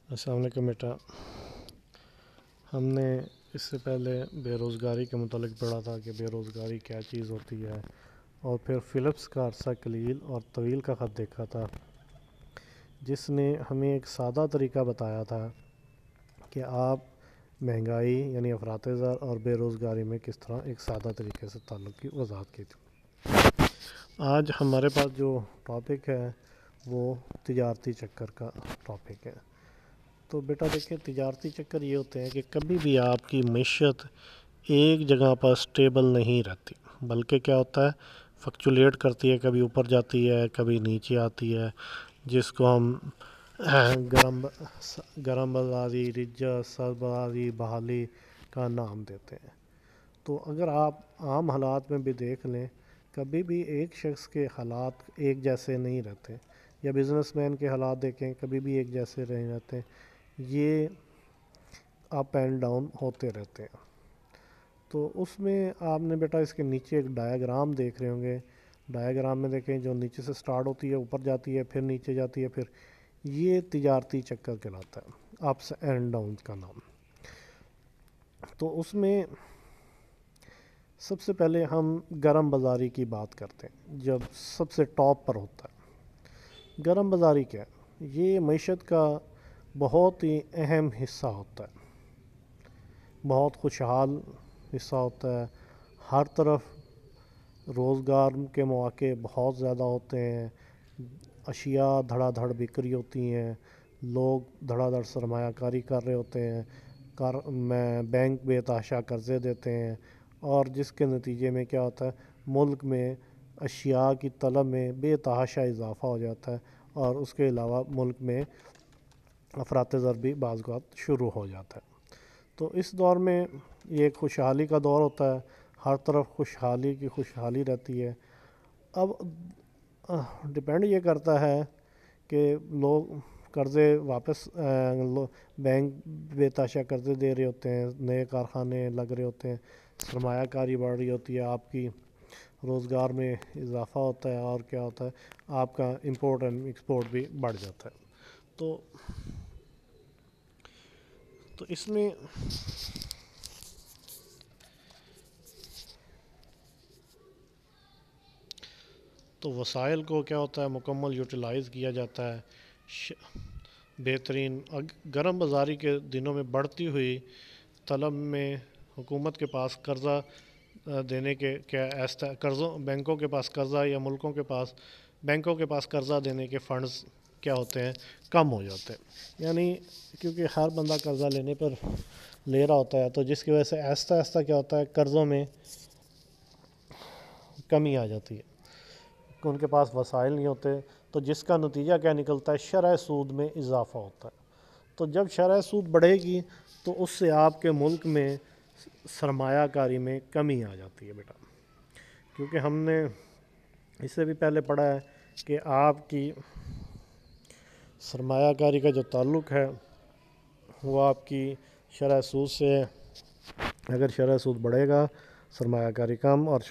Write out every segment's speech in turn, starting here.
السلام علیکم بیٹا. ہم نے اس سے پہلے بے روزگاری کے متعلق پڑھا تھا کہ بے روزگاری کیا چیز ہوتی ہے، اور پھر فلپس کا عرصہ قلیل اور طویل کا خط دیکھا تھا، جس نے ہمیں ایک سادہ طریقہ بتایا تھا کہ آپ مہنگائی یعنی افراط زر اور بے روزگاری میں کس طرح ایک سادہ طریقے سے تعلق کی وضاحت کی تھی. آج ہمارے پاس جو ٹاپک ہے وہ تجارتی چکر کا ٹاپک ہے. تو بیٹا دیکھیں، تجارتی چکر یہ ہوتے ہیں کہ کبھی بھی آپ کی معیشت ایک جگہ پر سٹیبل نہیں رہتی، بلکہ کیا ہوتا ہے، فکچولیٹ کرتی ہے، کبھی اوپر جاتی ہے کبھی نیچے آتی ہے، جس کو ہم گرم بازاری، رجت، سست بازاری، بحالی کا نام دیتے ہیں. تو اگر آپ عام حالات میں بھی دیکھ لیں، کبھی بھی ایک شخص کے حالات ایک جیسے نہیں رہتے، یا بزنس مین کے حالات دیکھیں کبھی بھی ایک جیسے نہیں رہتے، یہ اپ اینڈ ڈاؤن ہوتے رہتے ہیں. تو اس میں آپ نے بیٹا اس کے نیچے ایک ڈایاگرام دیکھ رہے ہوں گے. ڈایاگرام میں دیکھیں جو نیچے سے سٹارٹ ہوتی ہے، اوپر جاتی ہے، پھر نیچے جاتی ہے، پھر یہ تجارتی چکر کہلاتا ہے، اپس اینڈ ڈاؤن کا نام. تو اس میں سب سے پہلے ہم گرم بازاری کی بات کرتے ہیں، جب سب سے ٹاپ پر ہوتا ہے. گرم بازاری کیا ہے؟ یہ معیشت کا بہت ہی اہم حصہ ہوتا ہے، بہت خوشحال حصہ ہوتا ہے. ہر طرف روزگار کے مواقع بہت زیادہ ہوتے ہیں، اشیاء دھڑا دھڑ بکری ہوتی ہیں، لوگ دھڑا دھڑ سرمایہ کاری کر رہے ہوتے ہیں، بینک بے تحاشا قرضے دیتے ہیں، اور جس کے نتیجے میں کیا ہوتا ہے، ملک میں اشیاء کی طلب میں بے تحاشا اضافہ ہو جاتا ہے، اور اس کے علاوہ ملک میں افراط زر بھی بعض اوقات شروع ہو جاتا ہے. تو اس دور میں یہ ایک خوشحالی کا دور ہوتا ہے، ہر طرف خوشحالی کی خوشحالی رہتی ہے. اب ڈپینڈ یہ کرتا ہے کہ لوگ قرضے واپس بینک بے تحاشا قرضے دے رہے ہوتے ہیں، نئے کارخانے لگ رہے ہوتے ہیں، سرمایہ کاری بڑھ رہی ہوتی ہے، آپ کی روزگار میں اضافہ ہوتا ہے، اور کیا ہوتا ہے، آپ کا امپورٹ اینڈ ایکسپورٹ بھی بڑھ جاتا ہے. تو اس میں تو وسائل کو کیا ہوتا ہے، مکمل یوٹیلائز کیا جاتا ہے. بہترین گرم بازاری کے دنوں میں بڑھتی ہوئی طلب میں حکومت کے پاس قرضہ دینے کے قرضوں، بینکوں کے پاس قرضہ، یا ملکوں کے پاس بینکوں کے پاس قرضہ دینے کے فنڈز کیا ہوتے ہیں، کم ہو جاتے ہیں. یعنی کیونکہ ہر بندہ قرضہ لینے پر لے رہا ہوتا ہے، تو جس کی وجہ سے آہستہ آہستہ کیا ہوتا ہے، قرضوں میں کمی آ جاتی ہے، کہ ان کے پاس وسائل نہیں ہوتے. تو جس کا نتیجہ کیا نکلتا ہے، شرح سود میں اضافہ ہوتا ہے. تو جب شرح سود بڑھے گی تو اس سے آپ کے ملک میں سرمایہ کاری میں کمی آ جاتی ہے بیٹا. کیونکہ ہم نے اس سے بھی پہلے پڑھا ہے کہ آپ کی سرمایہ کاری کا جو تعلق ہے وہ آپ کی شرح سود سے ہے. اگر شرح سود بڑھے گا سرمایہ کاری کم، اور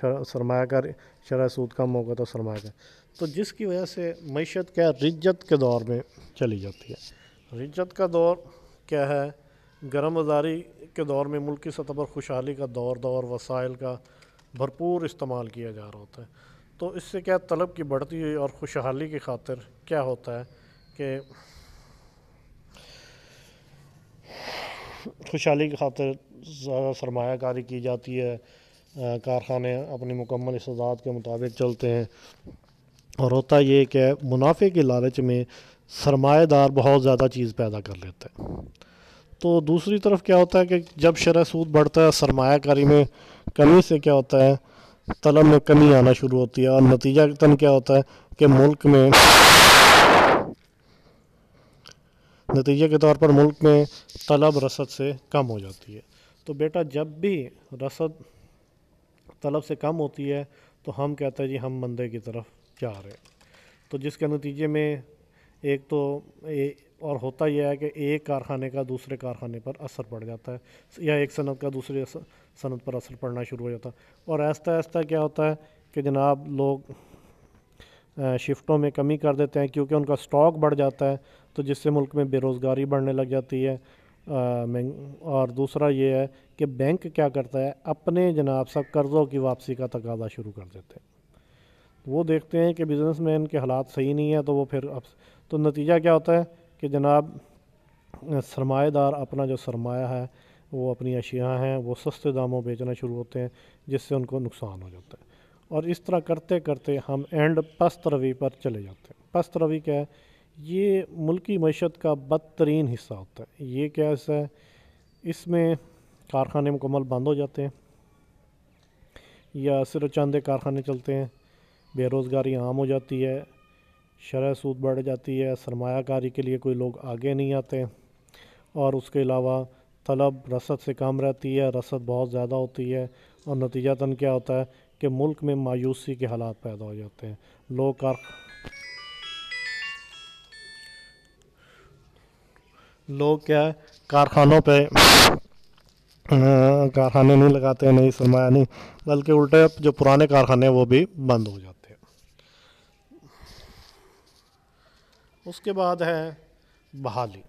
شرح سود کم ہوگا تو سرمایہ کاری، تو جس کی وجہ سے معیشت کیا رجت کے دور میں چلی جاتی ہے. رجت کا دور کیا ہے، گرم بازاری کے دور میں ملک کی سطح پر خوشحالی کا دور وسائل کا بھرپور استعمال کیا جا رہا ہوتا ہے. تو اس سے کیا طلب کی بڑھتی ہوئی اور خوشحالی کی خاطر کیا ہوتا ہے کہ خوشحالی کی خاطر زیادہ سرمایہ کاری کی جاتی ہے، کارخانے اپنی مکمل استعداد کے مطابق چلتے ہیں، اور ہوتا یہ کہ منافع کے لالچ میں سرمایہ دار بہت زیادہ چیز پیدا کر لیتا ہے. تو دوسری طرف کیا ہوتا ہے کہ جب شرح سود بڑھتا ہے، سرمایہ کاری میں کمی سے کیا ہوتا ہے، طلب میں کمی آنا شروع ہوتی ہے، اور نتیجہ کیا ہوتا ہے کہ نتیجے کے طور پر ملک میں طلب رسد سے کم ہو جاتی ہے. تو بیٹا جب بھی رسد طلب سے کم ہوتی ہے تو ہم کہتے ہیں جی ہم مندے کی طرف جا رہے ہیں. تو جس کے نتیجے میں ایک تو اور ہوتا یہ ہے کہ ایک کارخانے کا دوسرے کارخانے پر اثر پڑ جاتا ہے، یا ایک صنعت کا دوسرے صنعت پر اثر پڑنا شروع ہو جاتا ہے. اور آہستہ آہستہ کیا ہوتا ہے کہ جناب لوگ شفٹوں میں کمی کر دیتے ہیں کیونکہ ان کا سٹاک بڑھ جاتا ہے، تو جس سے ملک میں بے روزگاری بڑھنے لگ جاتی ہے۔ اور دوسرا یہ ہے کہ بینک کیا کرتا ہے، اپنے جناب سب قرضوں کی واپسی کا تقاضا شروع کر دیتے ہیں۔ وہ دیکھتے ہیں کہ بزنس مین کے حالات صحیح نہیں ہیں، تو وہ پھر تو نتیجہ کیا ہوتا ہے کہ جناب سرمایہ دار اپنا جو سرمایہ ہے، وہ اپنی اشیاء ہیں وہ سستے داموں بیچنا شروع ہوتے ہیں، جس سے ان کو نقصان ہو جاتا ہے۔ اور اس طرح کرتے کرتے ہم اینڈ پست روی پر چلے جاتے ہیں۔ پست روی کیا ہے؟ یہ ملکی معیشت کا بدترین حصہ ہوتا ہے۔ یہ کیا حصہ ہے؟ اس میں کارخانے مکمل بند ہو جاتے ہیں یا صرف چند کارخانے چلتے ہیں، بے روزگاری عام ہو جاتی ہے، شرح سود بڑھ جاتی ہے، سرمایہ کاری کے لیے کوئی لوگ آگے نہیں آتے، اور اس کے علاوہ طلب رسد سے کم رہتی ہے، رسد بہت زیادہ ہوتی ہے، اور نتیجتاً کیا ہوتا ہے کہ ملک میں مایوسی کے حالات پیدا ہو جاتے ہیں۔ لوگ کیا ہے، کارخانوں پہ کارخانے نہیں لگاتے ہیں، نہیں سرمایہ نہیں، بلکہ الٹے جو پرانے کارخانے ہیں وہ بھی بند ہو جاتے ہیں۔ اس کے بعد ہے بحالی۔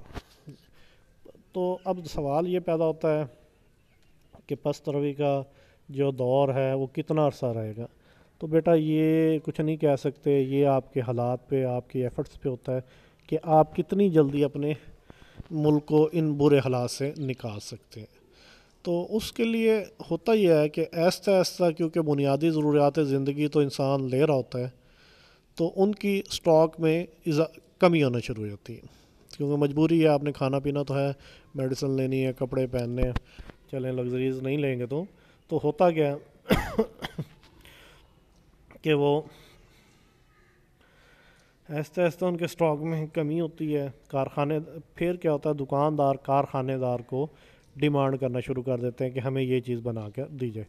تو اب سوال یہ پیدا ہوتا ہے کہ پست روی کا جو دور ہے وہ کتنا عرصہ رہے گا؟ تو بیٹا یہ کچھ نہیں کہہ سکتے، یہ آپ کے حالات پہ، آپ کی ایفرٹس پہ ہوتا ہے کہ آپ کتنی جلدی اپنے ملک کو ان برے حالات سے نکال سکتے ہیں۔ تو اس کے لیے ہوتا یہ ہے کہ آہستہ آہستہ، کیونکہ بنیادی ضروریات زندگی تو انسان لے رہا ہوتا ہے، تو ان کی سٹاک میں کمی ہونا شروع ہو جاتی ہے، کیونکہ مجبوری ہے، آپ نے کھانا پینا تو ہے، میڈیسن لینی ہے، کپڑے پہننے ہیں، چلیں لگژریز نہیں لیں گے تو ہوتا کیا ہے کہ وہ آہستہ آہستہ ان کے سٹاک میں کمی ہوتی ہے۔ پھر کیا ہوتا ہے، دکاندار کارخانے دار کو ڈیمانڈ کرنا شروع کر دیتے ہیں کہ ہمیں یہ چیز بنا کر دی جائے،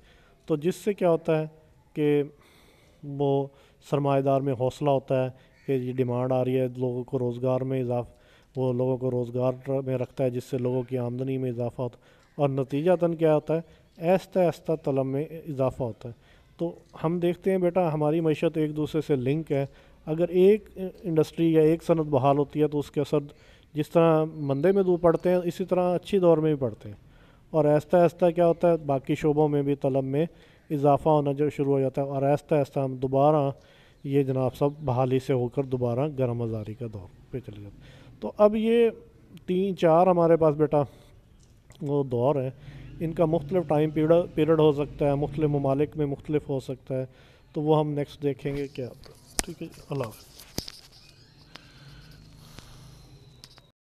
تو جس سے کیا ہوتا ہے کہ وہ سرمایہ دار میں حوصلہ ہوتا ہے کہ یہ ڈیمانڈ آ رہی ہے، لوگوں کو روزگار میں وہ لوگوں کو روزگار میں رکھتا ہے، جس سے لوگوں کی آمدنی میں اضافہ ہوتا ہے، اور نتیجتاً کیا ہوتا ہے، آہستہ آہستہ طلب میں اضافہ ہوتا ہے۔ تو ہم دیکھتے ہیں بیٹا، ہماری معیشت ایک دوسرے سے لنک ہے۔ اگر ایک انڈسٹری یا ایک صنعت بحال ہوتی ہے تو اس کے اثر جس طرح مندے میں دو پڑتے ہیں، اسی طرح اچھی دور میں بھی پڑتے ہیں، اور آہستہ آہستہ کیا ہوتا ہے، باقی شعبوں میں بھی طلب میں اضافہ ہونا جو شروع ہو جاتا ہے، اور آہستہ آہستہ ہم دوبارہ یہ جناب سب بحالی سے ہو کر دوبارہ گرم آزاری کا دور پہ چلے جاتے ہیں۔ تو اب یہ 3-4 ہمارے پاس بیٹا وہ دور ہے، ان کا مختلف ٹائم پیریڈ ہو سکتا ہے، مختلف ممالک میں مختلف ہو سکتا ہے، تو وہ ہم نیکسٹ دیکھیں گے کیا ہوتا ہے۔ ٹھیک ہے، اللہ حافظ۔